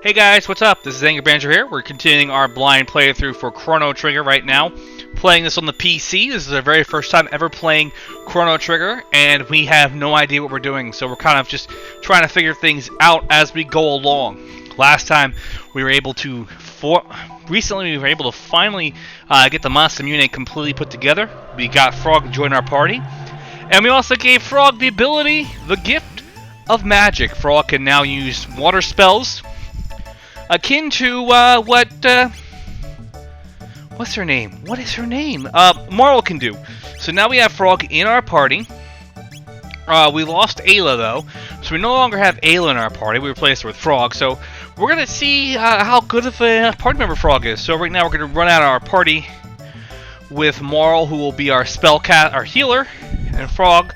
Hey guys, what's up? This is Anger Banjo here. We're continuing our blind playthrough for Chrono Trigger right now. Playing this on the PC. This is our very first time ever playing Chrono Trigger, and we have no idea what we're doing, so we're kind of just trying to figure things out as we go along. Last time we were able to recently we were able to finally get the Monster Unit completely put together. We got Frog to join our party, and we also gave Frog the ability, the gift of magic. Frog can now use water spells, akin to what's her name? What is her name? Marl can do. So now we have Frog in our party. We lost Ayla though, so we no longer have Ayla in our party. We replaced her with Frog. So we're gonna see how good of a party member Frog is. So right now we're gonna run out our party with Marl, who will be our our healer, and Frog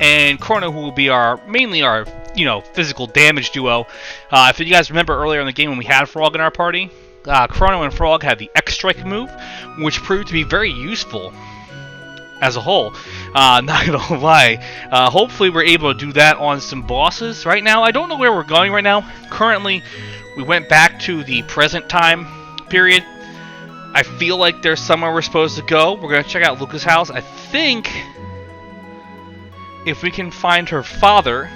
and Chrono, who will be mainly our physical damage duo. If you guys remember earlier in the game when we had Frog in our party, Chrono and Frog had the X-Strike move, which proved to be very useful as a whole. Not gonna lie. Hopefully we're able to do that on some bosses. Right now, I don't know where we're going right now. Currently, we went back to the present time period. I feel like there's somewhere we're supposed to go. We're gonna check out Luca's house. I think if we can find her father,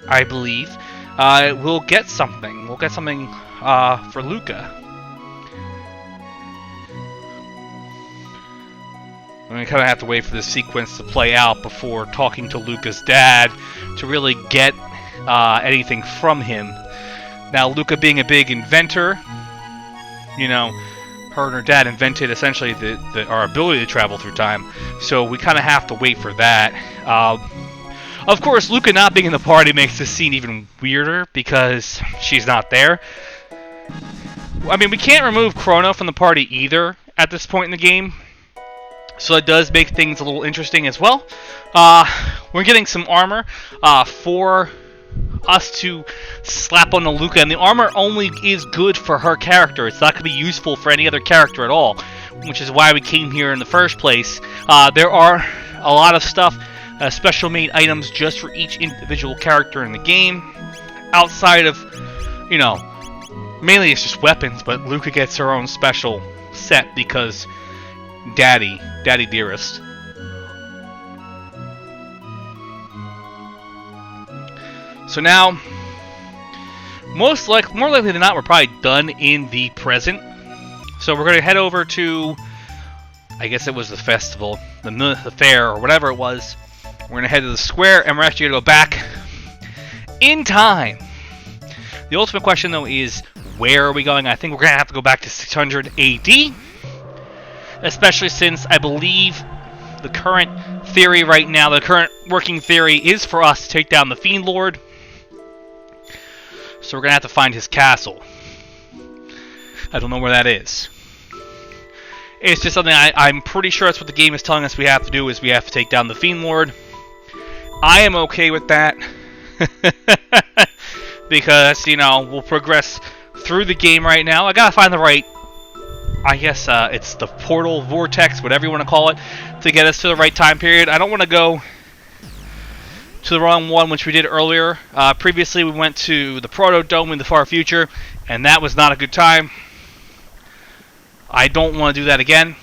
I believe, we'll get something. We'll get something for Luca. We kind of have to wait for this sequence to play out before talking to Luca's dad to really get anything from him. Now, Luca being a big inventor, her and her dad invented essentially our ability to travel through time, so we kind of have to wait for that. Of course, Luca not being in the party makes this scene even weirder because she's not there. I mean, we can't remove Chrono from the party either at this point in the game, so it does make things a little interesting as well. We're getting some armor for us to slap on the Luca, and the armor only is good for her character. It's not going to be useful for any other character at all, which is why we came here in the first place. There are a lot of stuff, special made items just for each individual character in the game. Outside of, mainly it's just weapons, but Luca gets her own special set because Daddy dearest. So now, more likely than not, we're probably done in the present. So we're going to head over to, I guess it was the festival, the fair, or whatever it was. We're going to head to the square, and we're actually going to go back in time. The ultimate question, though, is where are we going? I think we're going to have to go back to 600 AD, especially since I believe the current theory right now, the current working theory, is for us to take down the Fiend Lord. So we're going to have to find his castle. I don't know where that is. It's just something I'm pretty sure that's what the game is telling us we have to do, is we have to take down the Fiend Lord. I am okay with that. Because, we'll progress through the game right now. I gotta find the right, I guess it's the portal, vortex, whatever you want to call it, to get us to the right time period. I don't want to go to the wrong one, which we did earlier. Previously, we went to the Proto Dome in the far future, and that was not a good time. I don't want to do that again.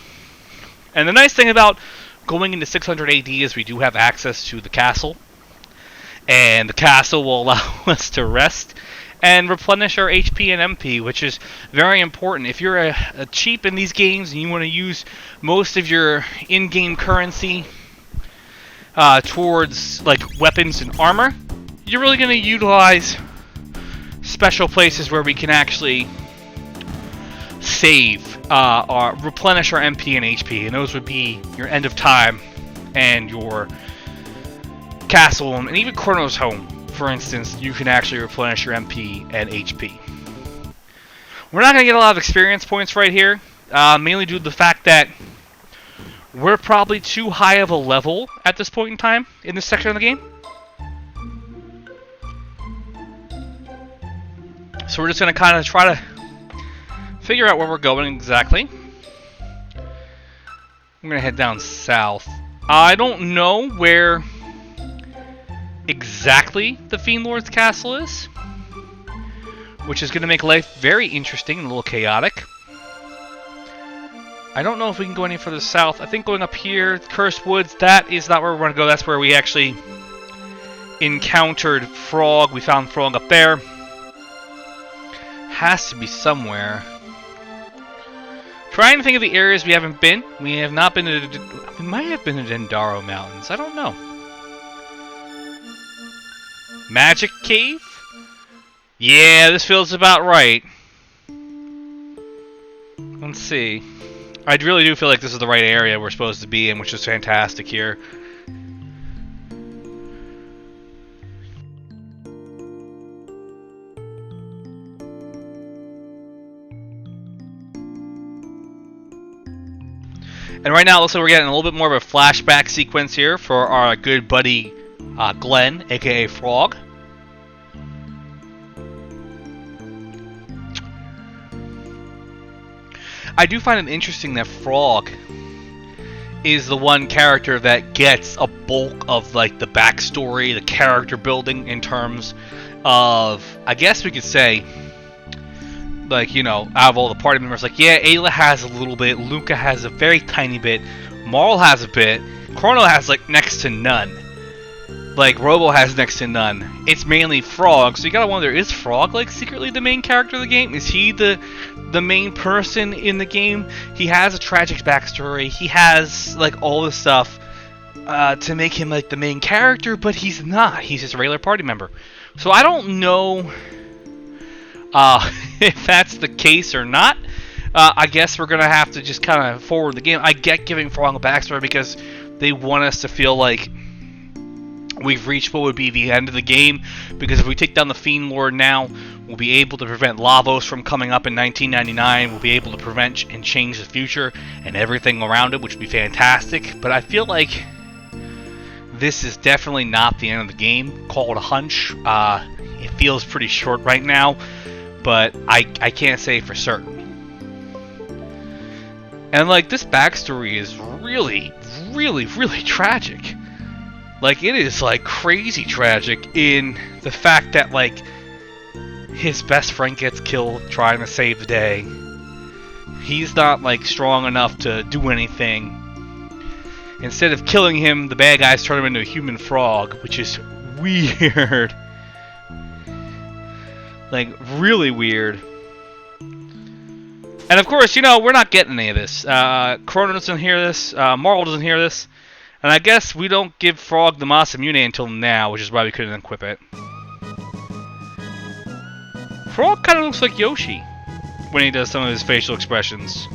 And the nice thing about going into 600 AD is we do have access to the castle. And the castle will allow us to rest and replenish our HP and MP, which is very important. If you're a cheap in these games and you want to use most of your in-game currency towards weapons and armor, you're really going to utilize special places where we can actually save or replenish our MP and HP, and those would be your End of Time and your castle, and even Chrono's home, for instance. You can actually replenish your MP and HP. We're not going to get a lot of experience points right here, mainly due to the fact that we're probably too high of a level at this point in time in this section of the game. So we're just going to kind of try to figure out where we're going exactly. I'm going to head down south. I don't know where exactly the Fiend Lord's castle is. which is going to make life very interesting and a little chaotic. I don't know if we can go any further south. I think going up here, Cursed Woods, that is not where we want to go. That's where we actually encountered Frog. We found Frog up there. Has to be somewhere. Trying to think of the areas we haven't been. We have not been to... We might have been to Dendaro Mountains. I don't know. Magic Cave? Yeah, this feels about right. Let's see. I really do feel like this is the right area we're supposed to be in, which is fantastic here. And right now, it looks like we're getting a little bit more of a flashback sequence here for our good buddy Glenn, aka Frog. I do find it interesting that Frog is the one character that gets a bulk of like the backstory, the character building in terms of, I guess we could say, like, you know, out of all the party members, like, yeah, Ayla has a little bit, Luca has a very tiny bit, Marl has a bit, Chrono has like next to none. Like, Robo has next to none. It's mainly Frog, so you gotta wonder, is Frog, like, secretly the main character of the game? Is he the main person in the game? He has a tragic backstory. He has, like, all this stuff to make him, like, the main character, but he's not. He's just a regular party member. So I don't know if that's the case or not. I guess we're gonna have to just kind of forward the game. I get giving Frog a backstory because they want us to feel like we've reached what would be the end of the game, because if we take down the Fiend Lord now, we'll be able to prevent Lavos from coming up in 1999, we'll be able to prevent and change the future and everything around it, which would be fantastic. But I feel like this is definitely not the end of the game. Call it a hunch. It feels pretty short right now, but I can't say for certain. And like, this backstory is really, really, really tragic. Like, it is, like, crazy tragic in the fact that, like, his best friend gets killed trying to save the day. He's not, like, strong enough to do anything. Instead of killing him, the bad guys turn him into a human frog, which is weird. Like, really weird. And, of course, you know, we're not getting any of this. Chrono doesn't hear this. Marl doesn't hear this. And I guess we don't give Frog the Masamune until now, which is why we couldn't equip it. Frog kind of looks like Yoshi when he does some of his facial expressions.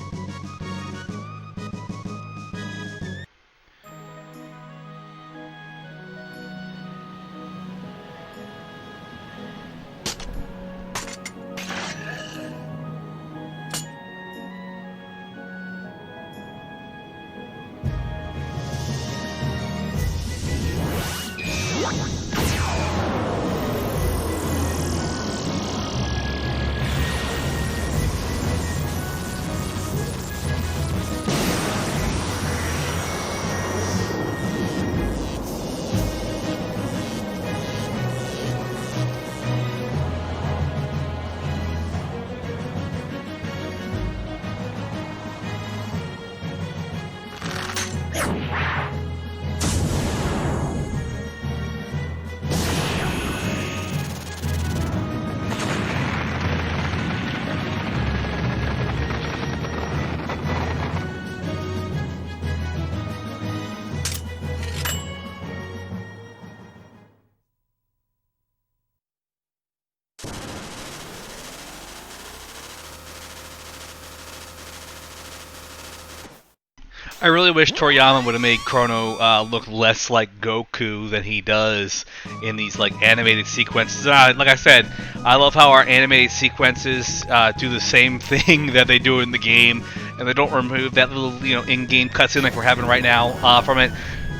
I really wish Toriyama would have made Chrono look less like Goku than he does in these like animated sequences. Like I said, I love how our animated sequences do the same thing that they do in the game, and they don't remove that little, you know, in-game cutscene like we're having right now from it.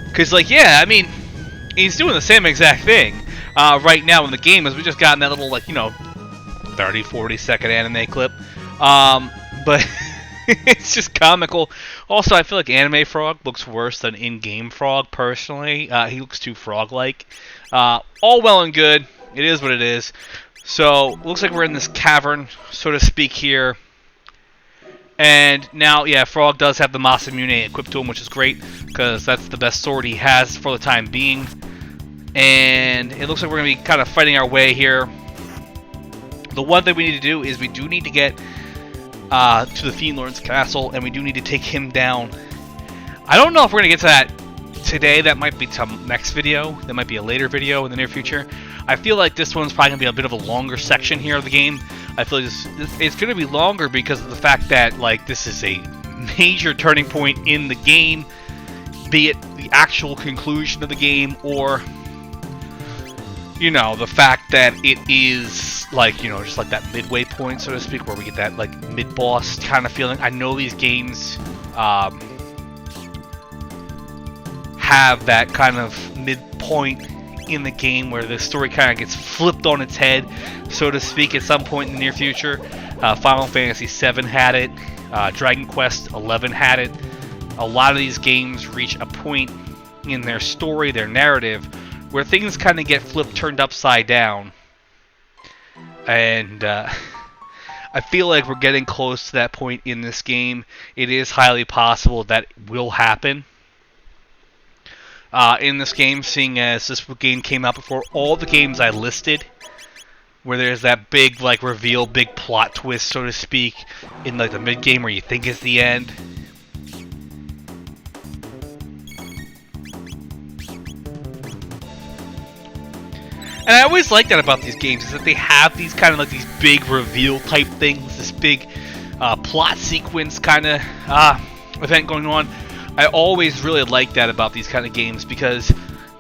Because, like, yeah, I mean, he's doing the same exact thing right now in the game as we just got in that little, like, you know, 30, 40 second anime clip. But it's just comical. Also, I feel like anime Frog looks worse than in-game Frog, personally. He looks too frog-like. All well and good. It is what it is. So, looks like we're in this cavern, so to speak, here. And now, yeah, Frog does have the Masamune equipped to him, which is great, because that's the best sword he has for the time being. And it looks like we're going to be kind of fighting our way here. The one thing we need to do is we do need to get to the Fiend Lord's castle, and we do need to take him down. I don't know if we're going to get to that today. That might be some next video. That might be a later video in the near future. I feel like this one's probably going to be a bit of a longer section here of the game. I feel like it's going to be longer because of the fact that, like, this is a major turning point in the game, be it the actual conclusion of the game or, you know, the fact that it is, like, you know, just like that midway point, so to speak, where we get that, like, mid-boss kind of feeling. I know these games have that kind of midpoint in the game where the story kind of gets flipped on its head, so to speak, at some point in the near future. Final Fantasy VII had it. Dragon Quest XI had it. A lot of these games reach a point in their story, their narrative, where things kind of get flipped, turned upside down. And I feel like we're getting close to that point in this game. It is highly possible that will happen in this game, seeing as this game came out before all the games I listed, where there's that big, like, reveal, big plot twist, so to speak, in, like, the mid-game where you think it's the end. And I always like that about these games, is that they have these kind of, like, these big reveal type things, this big plot sequence kind of event going on. I always really like that about these kind of games, because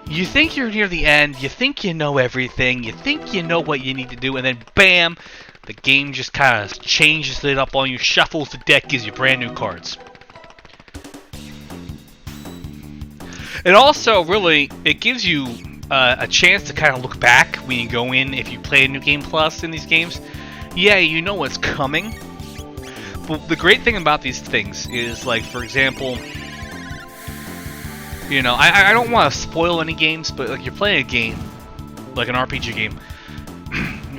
you think you're near the end, you think you know everything, you think you know what you need to do, and then bam, the game just kind of changes it up on you, shuffles the deck, gives you brand new cards. And also, really, it gives you a chance to kind of look back when you go in, if you play a New Game Plus in these games. Yeah, you know what's coming. But the great thing about these things is, like, for example, you know, I don't want to spoil any games, but, like, you're playing a game, like an RPG game,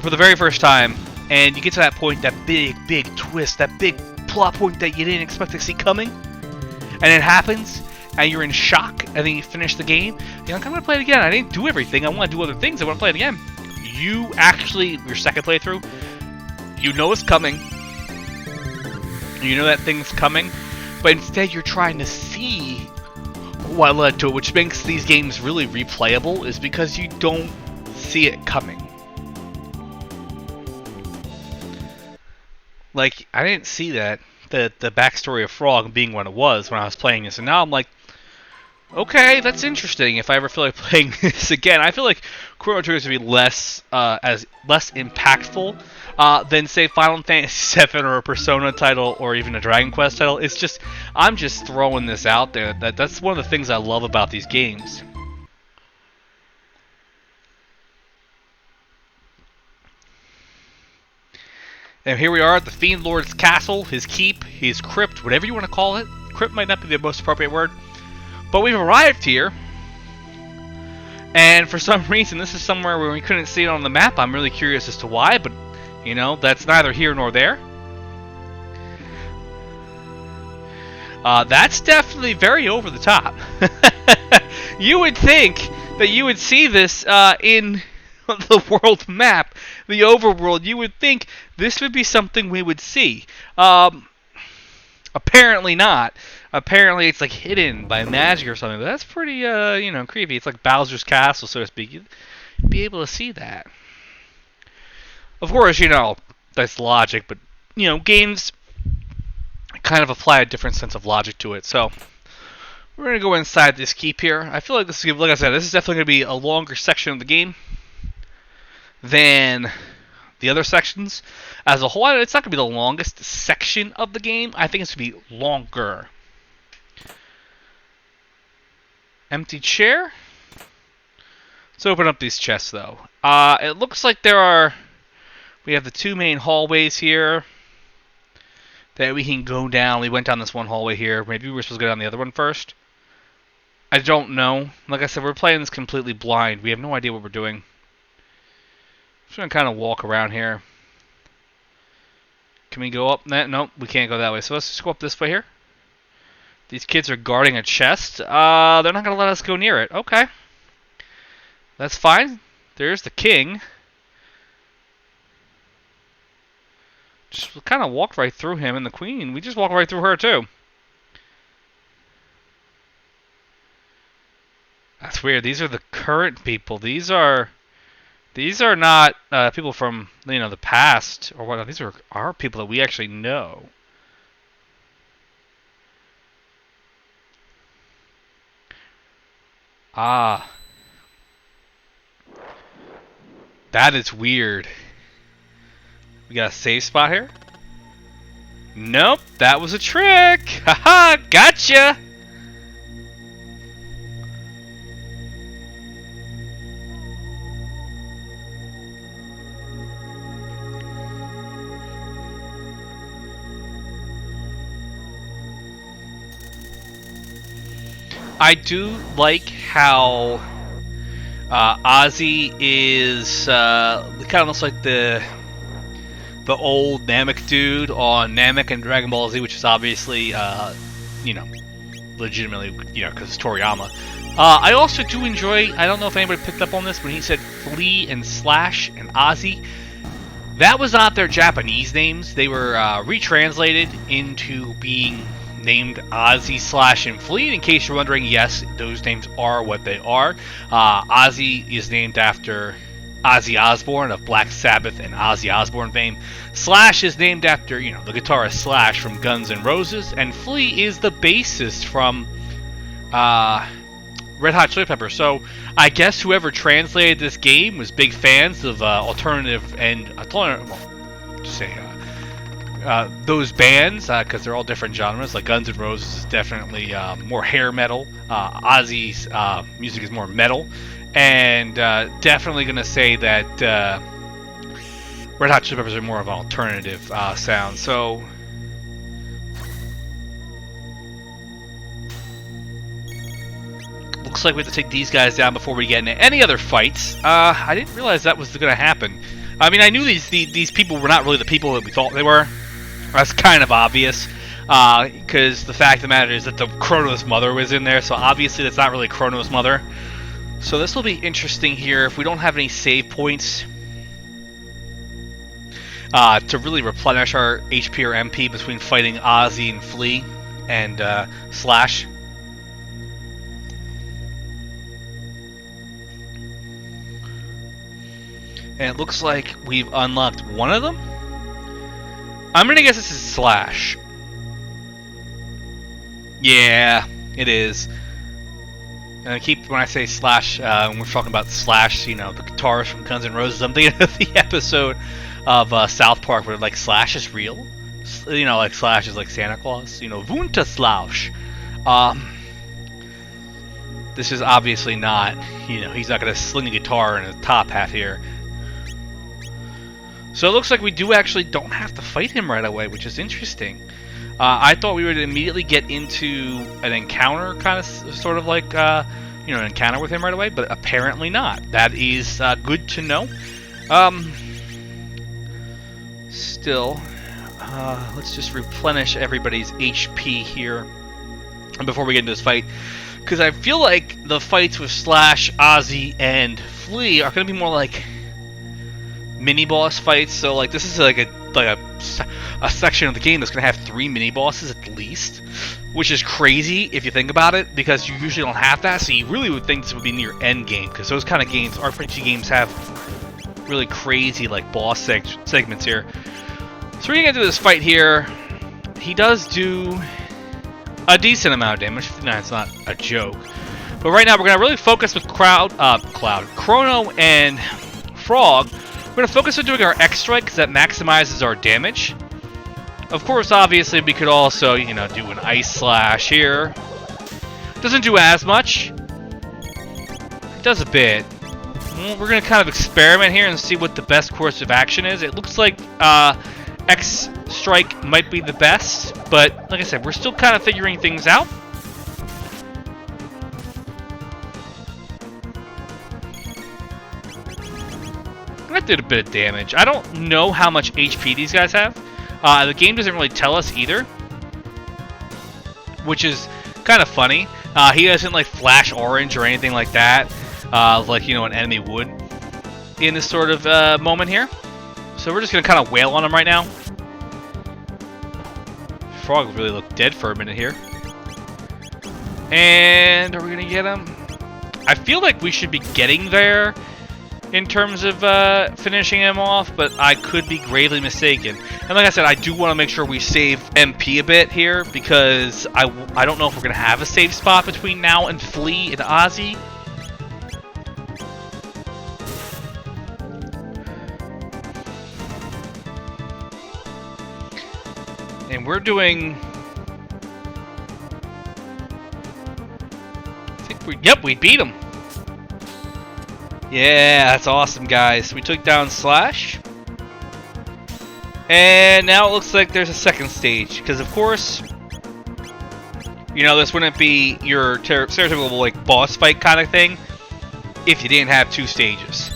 for the very first time, and you get to that point, that big twist, that big plot point that you didn't expect to see coming, and it happens, and you're in shock, and then you finish the game, you're like, I'm going to play it again. I didn't do everything. I want to do other things. I want to play it again. You actually, your second playthrough, you know it's coming. You know that thing's coming, but instead you're trying to see what led to it, which makes these games really replayable, is because you don't see it coming. Like, I didn't see that, the backstory of Frog being what it was when I was playing this, and now I'm like, okay, that's interesting. If I ever feel like playing this again, I feel like Chrono Trigger is going to be less impactful than, say, Final Fantasy VII or a Persona title or even a Dragon Quest title. It's just, I'm just throwing this out there. That's one of the things I love about these games. And here we are at the Fiend Lord's castle, his keep, his crypt, whatever you want to call it. Crypt might not be the most appropriate word. But we've arrived here, and for some reason this is somewhere where we couldn't see it on the map. I'm really curious as to why, but, you know, that's neither here nor there. That's definitely very over the top. You would think that you would see this in the world map, the overworld. You would think this would be something we would see. Apparently not. Apparently it's, like, hidden by magic or something. But that's pretty, you know, creepy. It's like Bowser's Castle, so to speak. You'd be able to see that. Of course, you know, that's logic, but, you know, games kind of apply a different sense of logic to it. So we're going to go inside this keep here. I feel like this is, like I said, this is definitely going to be a longer section of the game than the other sections. As a whole, it's not going to be the longest section of the game. I think it's going to be longer. Empty chair. Let's open up these chests, though. It looks like we have the two main hallways here that we can go down. We went down this one hallway here. Maybe we were supposed to go down the other one first. I don't know. Like I said, we're playing this completely blind. We have no idea what we're doing. Just gonna kind of walk around here. Can we go up that? Nope, we can't go that way. So let's just go up this way here. These kids are guarding a chest. They're not gonna let us go near it. Okay. That's fine. There's the king. Just kind of walked right through him, and the queen, we just walked right through her too. That's weird. These are the current people. These are not people from the past or whatnot. These are our people that we actually know. Ah, that is weird. We got a save spot here? Nope, that was a trick. Haha, gotcha. I do like how Ozzy is kind of looks like the old Namek dude on Namek and Dragon Ball Z, which is obviously legitimately because it's Toriyama. I also do enjoy. I don't know if anybody picked up on this when he said Flea and Slash and Ozzy. That was not their Japanese names. They were retranslated into being named Ozzy, Slash, and Flea. In case you're wondering, yes, those names are what they are. Ozzy is named after Ozzy Osbourne of Black Sabbath and Ozzy Osbourne fame. Slash is named after, the guitarist Slash from Guns N' Roses. And Flea is the bassist from Red Hot Chili Peppers. So I guess whoever translated this game was big fans of those bands, because they're all different genres. Like Guns N' Roses is definitely more hair metal. Ozzy's music is more metal. And definitely going to say that Red Hot Chili Peppers are more of an alternative sound. So looks like we have to take these guys down before we get into any other fights. I didn't realize that was going to happen. I mean, I knew these people were not really the people that we thought they were. That's kind of obvious, because the fact of the matter is that the Chrono's mother was in there, so obviously that's not really Chrono's mother. So this will be interesting here. If we don't have any save points to really replenish our HP or MP between fighting Ozzy and Flea and Slash. And it looks like we've unlocked one of them. I'm going to guess this is Slash. Yeah, it is. And when I say Slash, when we're talking about Slash, the guitarist from Guns N' Roses, I'm thinking of the episode of South Park where like Slash is real. Like Slash is like Santa Claus. Wunta Slash. This is obviously not, he's not going to sling a guitar in a top hat here. So it looks like we don't have to fight him right away, which is interesting. I thought we would immediately get into an encounter, sort of like, an encounter with him right away, but apparently not. That is good to know. Still, let's just replenish everybody's HP here before we get into this fight, because I feel like the fights with Slash, Ozzy, and Flea are going to be more like mini boss fights. So like this is like a section of the game that's gonna have 3 mini bosses at least, which is crazy if you think about it, because you usually don't have that. So you really would think this would be near end game, because those kind of games, RPG games, have really crazy like boss segments here. So we're gonna get into this fight here. He does do a decent amount of damage. No, it's not a joke. But right now we're gonna really focus with Chrono and Frog. We're going to focus on doing our X-Strike, because that maximizes our damage. Of course, obviously, we could also, do an Ice Slash here. Doesn't do as much. It does a bit. We're going to kind of experiment here and see what the best course of action is. It looks like X-Strike might be the best, but like I said, we're still kind of figuring things out. That did a bit of damage. I don't know how much HP these guys have. The game doesn't really tell us either, which is kind of funny. He doesn't like flash orange or anything like that, like, you know, an enemy would in this sort of moment here. So we're just gonna kind of wail on him right now. Frog really looked dead for a minute here. And are we gonna get him? I feel like we should be getting there in terms of finishing him off, but I could be gravely mistaken. And like I said, I do want to make sure we save MP a bit here, because I don't know if we're going to have a save spot between now and Flea and Ozzy. And we're doing... I think yep, we beat him. Yeah, that's awesome, guys. We took down Slash. And now it looks like there's a second stage. Because, of course, you know, this wouldn't be your stereotypical, like, boss fight kind of thing if you didn't have two stages.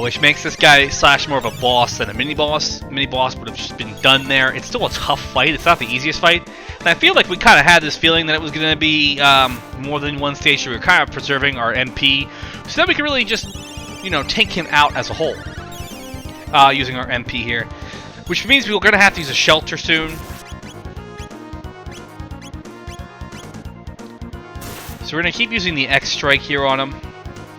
Which makes this guy Slash more of a boss than a mini-boss. Mini-boss would have just been done there. It's still a tough fight. It's not the easiest fight. And I feel like we kind of had this feeling that it was going to be more than one stage. So we were kind of preserving our MP, so that we could really just, you know, take him out as a whole using our MP here. Which means we're going to have to use a shelter soon. So we're going to keep using the X Strike here on him.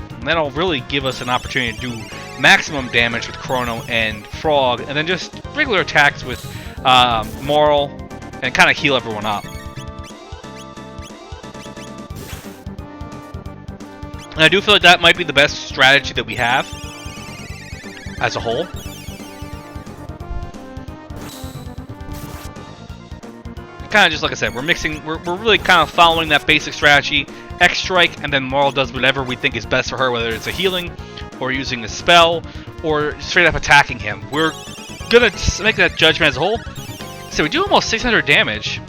And that'll really give us an opportunity to do maximum damage with Chrono and Frog. And then just regular attacks with Moral. And kind of heal everyone up. And I do feel like that might be the best strategy that we have as a whole. Kind of just like I said, we're really kind of following that basic strategy. X Strike, and then Moral does whatever we think is best for her, whether it's a healing, or using a spell, or straight up attacking him. We're gonna make that judgment as a whole. So we do almost 600 damage.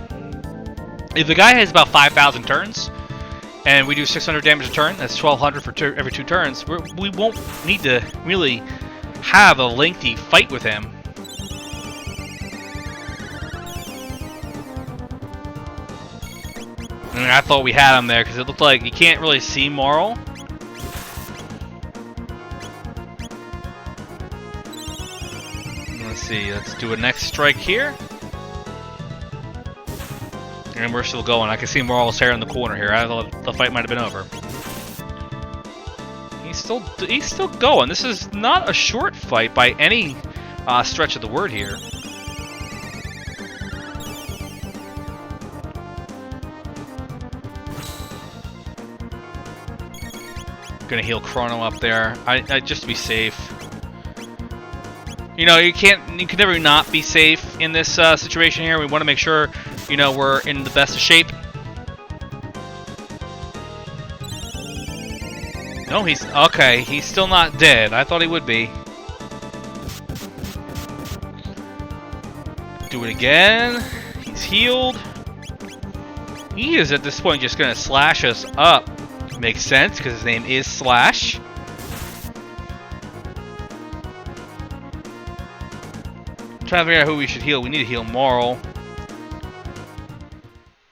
If the guy has about 5,000 turns, and we do 600 damage a turn, that's 1,200 for every 2 turns, we won't need to really have a lengthy fight with him. I mean, I thought we had him there, because it looked like you can't really see Moral. Let's see, let's do a next strike here. And we're still going. I can see Moral's hair in the corner here. I thought the fight might have been over. He's still going. This is not a short fight by any stretch of the word here. Gonna heal Chrono up there. I just to be safe. You know, you can never not be safe in this situation here. We want to make sure, you know, we're in the best of shape. No, he's okay. He's still not dead. I thought he would be. Do it again. He's healed. He is at this point just gonna slash us up. Makes sense because his name is Slash. Trying to figure out who we should heal. We need to heal Moral.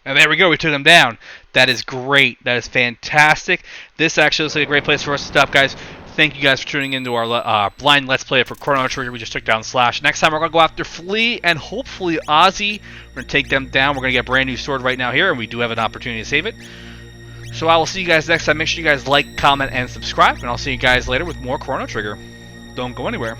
And there we go. We took him down. That is great. That is fantastic. This actually looks like a great place for us to stop, guys. Thank you guys for tuning into our blind Let's Play for Chrono Trigger. We just took down Slash. Next time we're going to go after Flea and hopefully Ozzy. We're going to take them down. We're going to get a brand new sword right now here, and we do have an opportunity to save it. So I will see you guys next time. Make sure you guys like, comment, and subscribe. And I'll see you guys later with more Chrono Trigger. Don't go anywhere.